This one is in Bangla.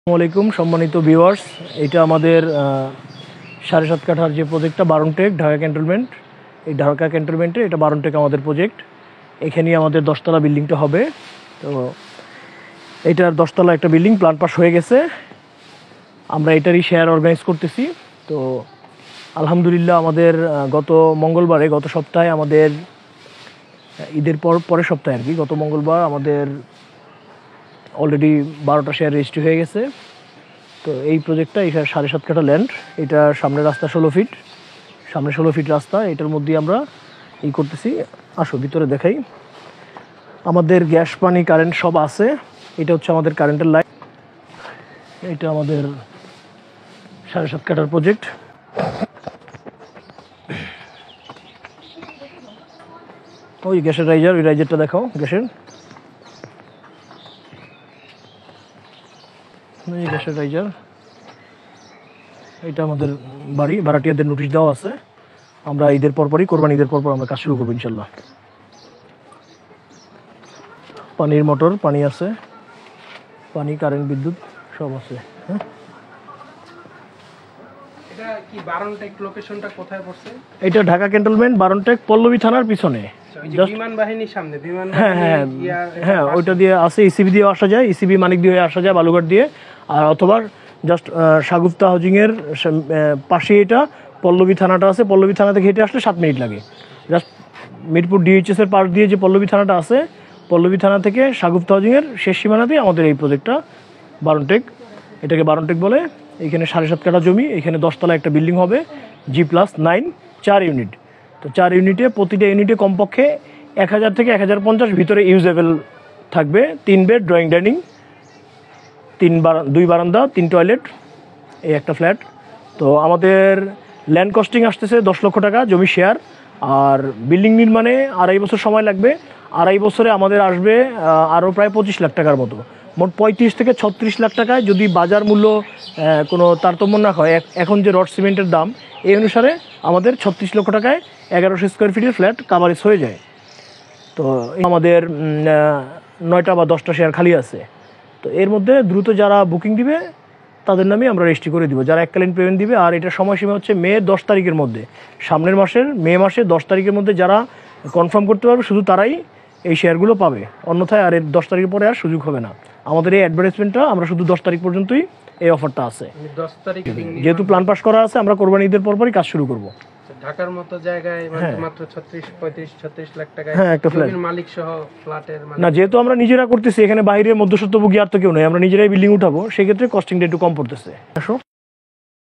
আসসালামাইকুম সম্মানিত ভিউয়ার্স, এটা আমাদের 7.5 কাঠার যে প্রজেক্টটা বারনটেক ঢাকা ক্যান্টনমেন্ট। এই ঢাকা ক্যান্টনমেন্টে এটা বারনটেক আমাদের প্রজেক্ট। এখানেই আমাদের 10তলা বিল্ডিংটা হবে। তো এটার 10তলা একটা বিল্ডিং প্ল্যান পাস হয়ে গেছে, আমরা এটারই শেয়ার অর্গানাইজ করতেছি। তো আলহামদুলিল্লাহ আমাদের গত সপ্তাহে আমাদের ঈদের পরের সপ্তাহে আর কি, গত মঙ্গলবার আমাদের অলরেডি 12টা শেয়ার রেজিস্ট্রি হয়ে গেছে। তো এই প্রজেক্টটা এটা 7.5 কাঠা ল্যান্ড, এটা সামনে রাস্তা 16 ফিট, সামনে 16 ফিট রাস্তা। এটার মধ্যেই আমরা করতেছি। আসো ভিতরে দেখাই। আমাদের গ্যাস পানি কারেন্ট সব আছে। এটা হচ্ছে আমাদের কারেন্টের লাইন। এটা আমাদের 7.5 কাঠার প্রজেক্ট। ওই গ্যাসের রাইজার, ওই রাইজারটা দেখাও গ্যাসের। এই গ্যাসের রাইজার, এটা আমাদের ভাড়াটিয়াদের নোটিশ দেওয়া আছে। আমরা ঈদের পরপরই, কোরবানি ঈদের পরপর আমরা কাজ শুরু করবো ইনশাল্লাহ। পানির মোটর, পানি আছে, পানি, কারেন্ট, বিদ্যুৎ সব আছে। হ্যাঁ, এটা ঢাকা ক্যান্টনমেন্ট বারনটেক পল্লবী থানার পিছনে। হ্যাঁ, ওইটা দিয়ে আসে, ইসিবি দিয়ে আসা যায়, ইসিবি মানিক দিয়ে আসা যায় বালুঘাট দিয়ে। আর অথবা জাস্ট শাগুফতা হাউজিংয়ের পাশে এটা পল্লবী থানাটা আছে। পল্লবী থানা থেকে হেঁটে আসলে 7 মিনিট লাগে। জাস্ট মিরপুর ডিএইচএসের পাশ দিয়ে যে পল্লবী থানাটা আছে, পল্লবী থানা থেকে শাগুফতা হাউজিংয়ের শেষ সীমানাতেই আমাদের এই প্রজেক্টটা বারনটেক। এটাকে বারনটেক বলে। এখানে 7.5 কাঠা জমি, এখানে 10তলা একটা বিল্ডিং হবে, G+9, 4 ইউনিট। তো 4 ইউনিটে, প্রতিটা ইউনিটে কমপক্ষে 1000 থেকে 1050 ভিতরে ইউজেবল থাকবে। 3 বেড, ড্রয়িং ডাইনিং, 2 বারান্দা, 3 টয়লেট, এই একটা ফ্ল্যাট। তো আমাদের ল্যান্ড কস্টিং আসতেছে 10 লক্ষ টাকা জমি শেয়ার। আর বিল্ডিং নির্মাণে 2.5 বছর সময় লাগবে। 2.5 বছরে আমাদের আসবে আরও প্রায় 25 লাখ টাকার মতো। মোট 35 থেকে 36 লাখ টাকায় যদি বাজার মূল্য কোনো তারতম্য না হয়, এখন যে রড সিমেন্টের দাম, এই অনুসারে আমাদের 36 লক্ষ টাকায় 1100 স্কোয়ার ফিটের ফ্ল্যাট কাভারেজ হয়ে যায়। তো আমাদের 9টা বা 10টা শেয়ার খালি আছে। তো এর মধ্যে দ্রুত যারা বুকিং দিবে তাদের নামে আমরা রেজিস্ট্রি করে দিব, যারা এককালীন পেমেন্ট দিবে। আর এটার সময়সীমা হচ্ছে মে 10 তারিখের মধ্যে, সামনের মাসের মে মাসে 10 তারিখের মধ্যে যারা কনফার্ম করতে পারবে শুধু তারাই এই শেয়ারগুলো পাবে। অন্যথায় আর এর 10 তারিখের পরে আর সুযোগ হবে না। আমাদের এই অ্যাডভার্টাইজমেন্টটা আমরা শুধু 10 তারিখ পর্যন্তই এই অফারটা আছে। 10 তারিখ যেহেতু প্ল্যান পাস করা আছে, আমরা কোরবানি ঈদের পরপরই কাজ শুরু করব। ঢাকার মতো জায়গায় মাত্র 36 লাখ টাকায় একটা ফ্ল্যাট, মালিক সহ ফ্ল্যাটের না, যেহেতু আমরা নিজেরা করতেছি, এখানে বাইরে মধ্যস্বত্বভোগী আর তো কেউ নেই, আমরা নিজেরাই বিল্ডিং উঠাবো, সেক্ষেত্রে কস্টিংটা একটু কম পড়তেছে। আসো।